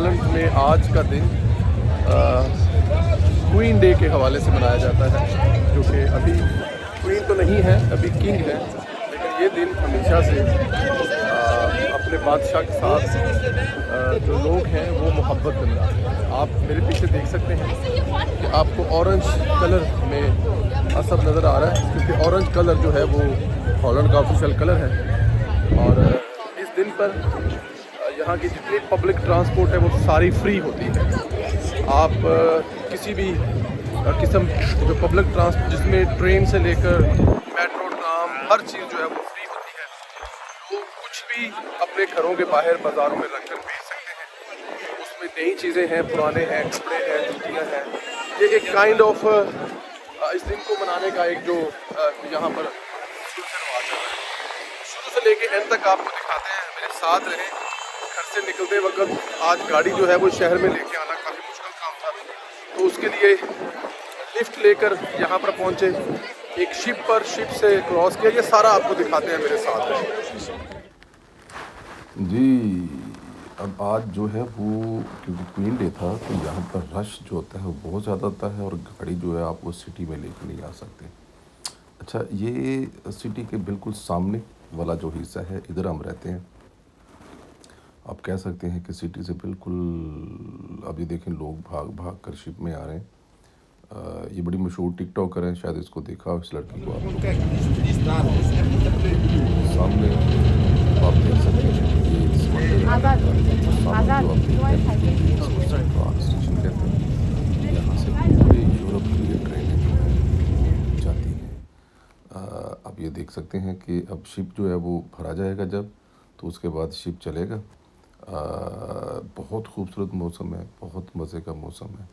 Holland में आज का दिन क्वीन डे के हवाले से मनाया जाता है, जो कि अभी क्वीन तो नहीं है, अभी किंग है, लेकिन ये दिन हमेशा से अपने बादशाह के साथ जो लोग हैं वो मोहब्बत में मनाते हैं। आप मेरे पीछे देख सकते हैं कि आपको ऑरेंज कलर में असर नज़र आ रहा है, क्योंकि ऑरेंज कलर जो है वो हॉलैंड का ऑफिशियल कलर है। और इस दिन पर यहाँ की जितनी पब्लिक ट्रांसपोर्ट है वो सारी फ्री होती है। आप किसी भी किस्म जो पब्लिक ट्रांसपोर्ट जिसमें ट्रेन से लेकर मेट्रो, ट्राम, हर चीज़ जो है वो फ्री होती है। तो कुछ भी अपने घरों के बाहर बाज़ारों में रखकर बेच सकते हैं। उसमें नई चीज़ें हैं, पुराने हैं, कपड़े हैं, जूतियाँ हैं। ये एक काइंड ऑफ इस दिन को मनाने का एक जो यहाँ पर शुरू से लेके एंड तक आपको दिखाते हैं। मेरे साथ रहें। घर से निकलते वक्त आज गाड़ी जो है वो शहर में लेके आना काफ़ी मुश्किल काम था, तो उसके लिए लिफ्ट लेकर यहाँ पर पहुँचे, एक शिप से क्रॉस किया। ये सारा आपको दिखाते हैं, मेरे साथ रहें। जी, अब आज जो है वो क्योंकि क्वीन डे था तो यहाँ पर रश जो होता है वो बहुत ज़्यादा होता है और गाड़ी जो है आप वो सिटी में लेकर नहीं आ सकते। अच्छा, ये सिटी के बिल्कुल सामने वाला जो हिस्सा है, इधर हम रहते हैं। आप कह सकते हैं कि सिटी से बिल्कुल, अब ये देखें लोग भाग भाग कर शिप में आ रहे हैं। ये बड़ी मशहूर टिकटॉकर हैं, शायद इसको देखा हो, इस लड़की को आप लोगों ने। सामने आप देख सकते हैं ये समंदर है, सामने जो आप देख रहे हैं इसको सेंट्रल स्टेशन कहते हैं। यहाँ से पूरे यूरोप के लिए ट्रेनें जो है जाती हैं। अब ये देख सकते हैं कि अब शिप जो है वो भरा जाएगा जब, तो उसके बाद शिप चलेगा। बहुत खूबसूरत मौसम है, बहुत मज़े का मौसम है।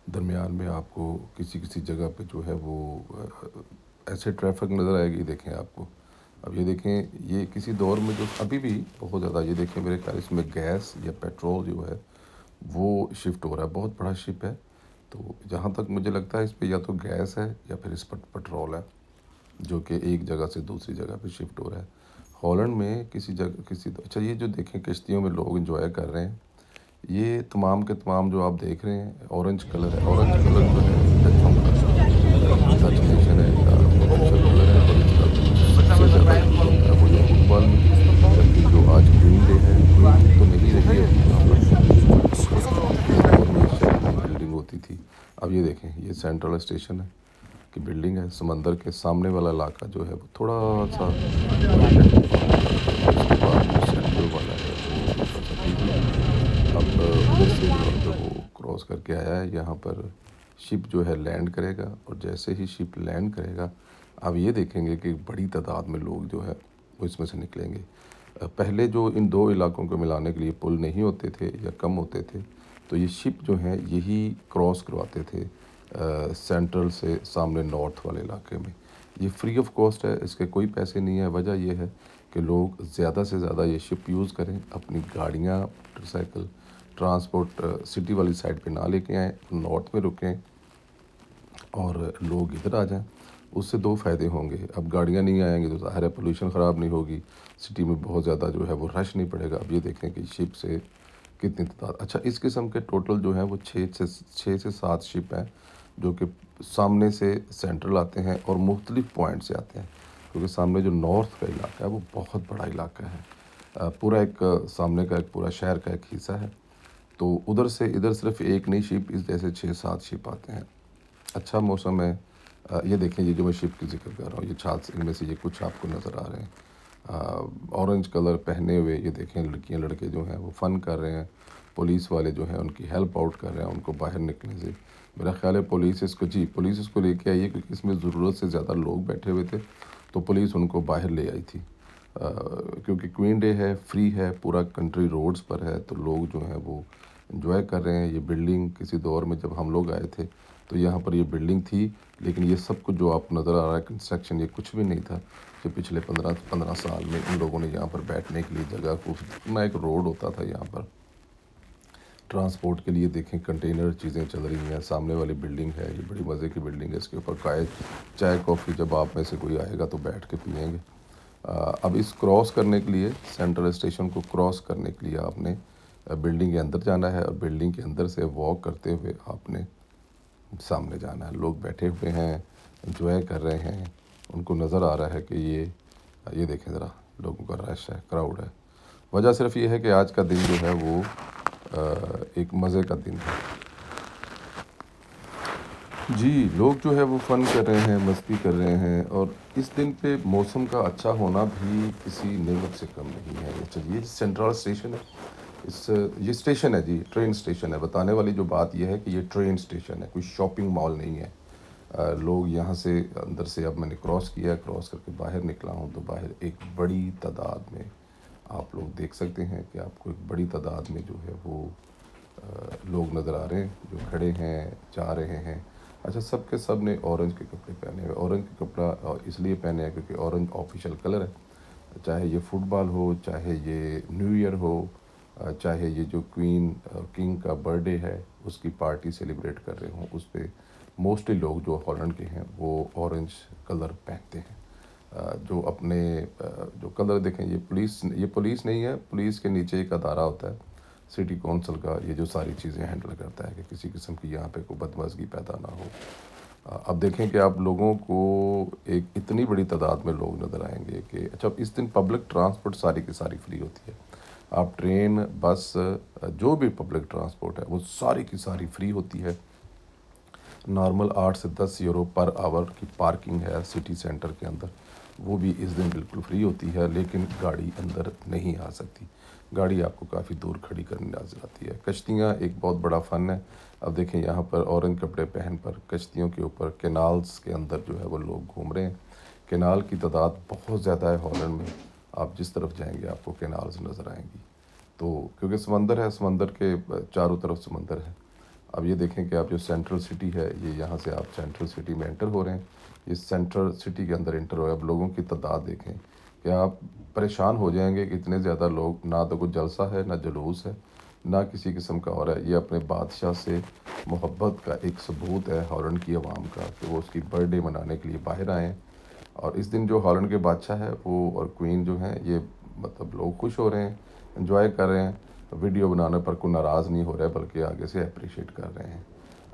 दरमियान में आपको किसी किसी जगह पे जो है वो ऐसे ट्रैफिक नज़र आएगी, देखें आपको। अब ये देखें, ये किसी दौर में जो अभी भी बहुत ज़्यादा, ये देखें मेरे ख्याल इसमें गैस या पेट्रोल जो है वो शिफ्ट हो रहा है। बहुत बड़ा शिप है, तो जहाँ तक मुझे लगता है इस पे या तो गैस है या फिर इस पर पेट्रोल है, जो कि एक जगह से दूसरी जगह पे शिफ्ट हो रहा है। हॉलैंड में किसी जगह अच्छा, ये जो देखें किश्तियों में लोग एंजॉय कर रहे हैं, ये तमाम के तमाम जो आप देख रहे हैं ऑरेंज कलर है। ऑरेंज कलर जो है डचों का डच नेशन है का ऑफिशियल कलर है। और इसका सबसे ज़्यादा यूज़ होता है वो जो फुटबॉल में, जबकि जो आज क्वीन डे है, क्वीन तो नहीं रही है यहाँ पर। और में शहर में बिल्डिंग होती थी। अब ये देखें, ये सेंट्रल स्टेशन है की बिल्डिंग है। समंदर के सामने वाला इलाका जो है वो थोड़ा सा वाइट है, और उसके बाद जो सेंट्रल वाला है वो थोड़ा सा पीली है। अब उधर से जो है वो क्रॉस करके आया है, यहाँ पर शिप जो है लैंड करेगा। और जैसे ही शिप लैंड करेगा, अब ये देखेंगे कि बड़ी तादाद में लोग जो है वो इसमें से निकलेंगे। पहले जो इन दो इलाकों को मिलाने के लिए पुल नहीं होते थे या कम होते थे, तो ये शिप जो है यही क्रॉस करवाते थे सेंट्रल से सामने नॉर्थ वाले इलाके में। ये फ्री ऑफ कॉस्ट है, इसके कोई पैसे नहीं है। वजह यह है कि लोग ज़्यादा से ज़्यादा ये शिप यूज़ करें, अपनी गाड़ियाँ, मोटरसाइकिल ट्रांसपोर्ट सिटी वाली साइड पे ना लेके आएँ, नॉर्थ में रुकें और लोग इधर आ जाएं। उससे दो फ़ायदे होंगे। अब गाड़ियाँ नहीं आएंगी तो ज़ाहिर है पोल्यूशन ख़राब नहीं होगी, सिटी में बहुत ज़्यादा जो है वो रश नहीं पड़ेगा। अब ये देखें कि शिप से कितनी तादाद। अच्छा, इस किस्म के टोटल जो है वो 6 से 7 शिप हैं, जो कि सामने से सेंट्रल आते हैं और मुख्तलिफ पॉइंट से आते हैं, क्योंकि सामने जो नॉर्थ का इलाका है वो बहुत बड़ा इलाका है। पूरा एक सामने का एक पूरा शहर का एक हिस्सा है, तो उधर से इधर सिर्फ एक नई शिप, इस जैसे 6-7 शिप आते हैं। अच्छा मौसम है। ये देखें, ये जो मैं शिप की जिक्र कर रहा हूँ, ये छात इनमें से ये कुछ आपको नज़र आ रहे हैं ऑरेंज कलर पहने हुए। ये देखें लड़कियाँ लड़के जो हैं वो फ़न कर रहे हैं। पुलिस वाले जो हैं उनकी हेल्प आउट कर रहे हैं उनको बाहर निकलने से। मेरा ख्याल है पुलिस इसको लेके आई है, क्योंकि इसमें ज़रूरत से ज़्यादा लोग बैठे हुए थे, तो पुलिस उनको बाहर ले आई थी। क्योंकि क्वीन डे है, फ्री है, पूरा कंट्री रोड्स पर है, तो लोग जो हैं वो एंजॉय कर रहे हैं। ये बिल्डिंग किसी दौर में जब हम लोग आए थे तो यहाँ पर ये बिल्डिंग थी, लेकिन ये सब कुछ जो आपको नज़र आ रहा है कंस्ट्रक्शन, ये कुछ भी नहीं था। कि पिछले 15 साल में इन लोगों ने यहाँ पर बैठने के लिए जगह को, ना एक रोड होता था यहाँ पर ट्रांसपोर्ट के लिए। देखें कंटेनर चीज़ें चल रही हैं। सामने वाली बिल्डिंग है, ये बड़ी मज़े की बिल्डिंग है। इसके ऊपर चाय कॉफ़ी जब आप में से कोई आएगा तो बैठ के पिएंगे। अब इस क्रॉस करने के लिए, सेंट्रल स्टेशन को क्रॉस करने के लिए आपने बिल्डिंग के अंदर जाना है और बिल्डिंग के अंदर से वॉक करते हुए आपने सामने जाना है। लोग बैठे हुए हैं, एंजॉय कर रहे हैं, उनको नज़र आ रहा है कि ये देखें ज़रा, लोगों का रश है, क्राउड है। वजह सिर्फ ये है कि आज का दिन जो है वो एक मज़े का दिन है। जी, लोग जो है वो फ़न कर रहे हैं, मस्ती कर रहे हैं और इस दिन पे मौसम का अच्छा होना भी किसी नेमत से कम नहीं है। चलिए, सेंट्रल स्टेशन है, ये स्टेशन है जी, ट्रेन स्टेशन है। बताने वाली जो बात यह है कि ये ट्रेन स्टेशन है, कोई शॉपिंग मॉल नहीं है। लोग यहाँ से अंदर से, अब मैंने क्रॉस किया, क्रॉस करके बाहर निकला हूँ तो बाहर एक बड़ी तादाद में आप लोग देख सकते हैं कि आपको एक बड़ी तादाद में जो है वो लोग नज़र आ रहे हैं, जो खड़े हैं, जा रहे हैं। अच्छा, सब के सब ने ऑरेंज के कपड़े पहने हुए। ऑरेंज के कपड़ा इसलिए पहने हैं क्योंकि ऑरेंज ऑफिशियल कलर है। चाहे ये फुटबॉल हो, चाहे ये न्यू ईयर हो, चाहे ये जो क्वीन किंग का बर्थडे है उसकी पार्टी सेलिब्रेट कर रहे हों, उस पर मोस्टली लोग जो हॉलैंड के हैं वो ऑरेंज कलर पहनते हैं। जो अपने जो कलर देखें, ये पुलिस नहीं है, पुलिस के नीचे एक अदारा होता है सिटी कौंसिल का, ये जो सारी चीज़ें हैंडल करता है कि किसी किस्म की यहाँ पे कोई बदमाशी पैदा ना हो। अब देखें कि आप लोगों को एक इतनी बड़ी तादाद में लोग नज़र आएंगे कि अच्छा, इस दिन पब्लिक ट्रांसपोर्ट सारी की सारी फ्री होती है। आप ट्रेन, बस, जो भी पब्लिक ट्रांसपोर्ट है वो सारी की सारी फ्री होती है। नॉर्मल 8 से 10 यूरो पर आवर की पार्किंग है सिटी सेंटर के अंदर, वो भी इस दिन बिल्कुल फ्री होती है। लेकिन गाड़ी अंदर नहीं आ सकती, गाड़ी आपको काफ़ी दूर खड़ी करनी नजर आती है। कश्तियाँ एक बहुत बड़ा फ़न है। अब देखें, यहाँ पर ऑरेंज कपड़े पहन पर कश्तियों के ऊपर कैनाल्स के अंदर जो है वो लोग घूम रहे हैं। कैनाल की तादाद बहुत ज़्यादा है हॉलैंड में। आप जिस तरफ जाएंगे आपको कैनाल्स नज़र आएंगी। तो क्योंकि समंदर है, समंदर के चारों तरफ समंदर है। अब ये देखें कि आप जो सेंट्रल सिटी है, ये यहाँ से आप सेंट्रल सिटी में एंटर हो रहे हैं। ये सेंट्रल सिटी के अंदर एंटर हो रहे हैं। अब लोगों की तादाद देखें कि आप परेशान हो जाएंगे कि इतने ज़्यादा लोग, ना तो कोई जलसा है, ना जुलूस है, ना किसी किस्म का और है। ये अपने बादशाह से मोहब्बत का एक सबूत है हॉलैंड की आवाम का कि वो उसकी बर्थडे मनाने के लिए बाहर आए हैं। और इस दिन जो हॉलैंड के बादशाह है वो और क्वीन जो हैं, ये मतलब लोग खुश हो रहे हैं, एंजॉय कर रहे हैं। वीडियो बनाने पर कोई नाराज़ नहीं हो रहा है, बल्कि आगे से अप्रिशिएट कर रहे हैं।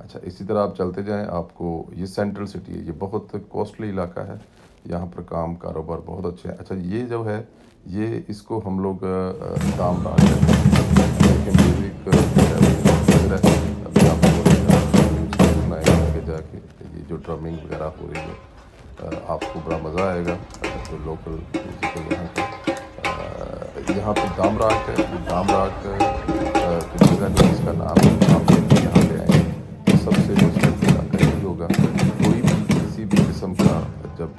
अच्छा, इसी तरह आप चलते जाएं, आपको ये सेंट्रल सिटी है, ये बहुत कॉस्टली इलाका है, यहाँ पर काम कारोबार बहुत अच्छे हैं। अच्छा, ये जो है ये इसको हम लोग दाम रात म्यूज़िक अभी आपको सुनाएगा आगे जाके। ये जो ड्रमिंग वगैरह हो रही है, आपको बड़ा मज़ा आएगा। जो लोकल म्यूज़िक है यहाँ पर दामराक है। दामराक की जगह जो इसका नाम है, आप यहाँ पे आएंगे तो सबसे मुश्किल इलाका यही होगा। कोई भी किसी भी किस्म का जब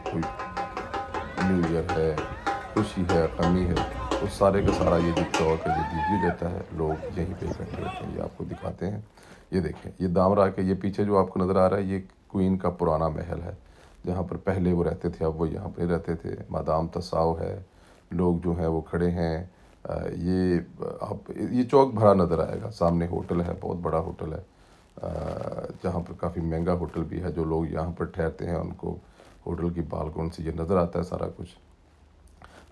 कोई न्यू ईयर है, खुशी है, गमी है, तो सारे का सारा ये जो चौक है, ये दीजिए जाता है, लोग यहीं पे इकट्ठे होते हैं। ये आपको दिखाते हैं, ये देखें, ये दामराक है। ये पीछे जो आपको नज़र आ रहा है, ये क्वीन का पुराना महल है, जहाँ पर पहले वो रहते थे, अब वो यहाँ पर रहते थे। मादाम तसाव है, लोग जो हैं वो खड़े हैं। ये आप ये चौक भरा नज़र आएगा। सामने होटल है, बहुत बड़ा होटल है, जहाँ पर काफ़ी महंगा होटल भी है। जो लोग यहाँ पर ठहरते हैं उनको होटल की बालकनी से ये नज़र आता है सारा कुछ।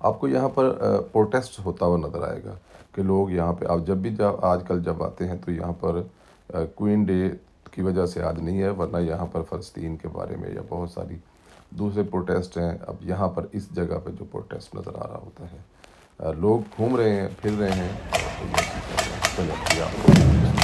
आपको यहाँ पर प्रोटेस्ट होता हुआ नज़र आएगा कि लोग यहाँ पे, आप जब आजकल जब आते हैं तो यहाँ पर क्वीन डे की वजह से आज नहीं है, वरना यहाँ पर फ़लस्तीन के बारे में या बहुत सारी दूसरे प्रोटेस्ट हैं। अब यहाँ पर इस जगह पे जो प्रोटेस्ट नज़र आ रहा होता है, लोग घूम रहे हैं, फिर रहे हैं। चलो, आपको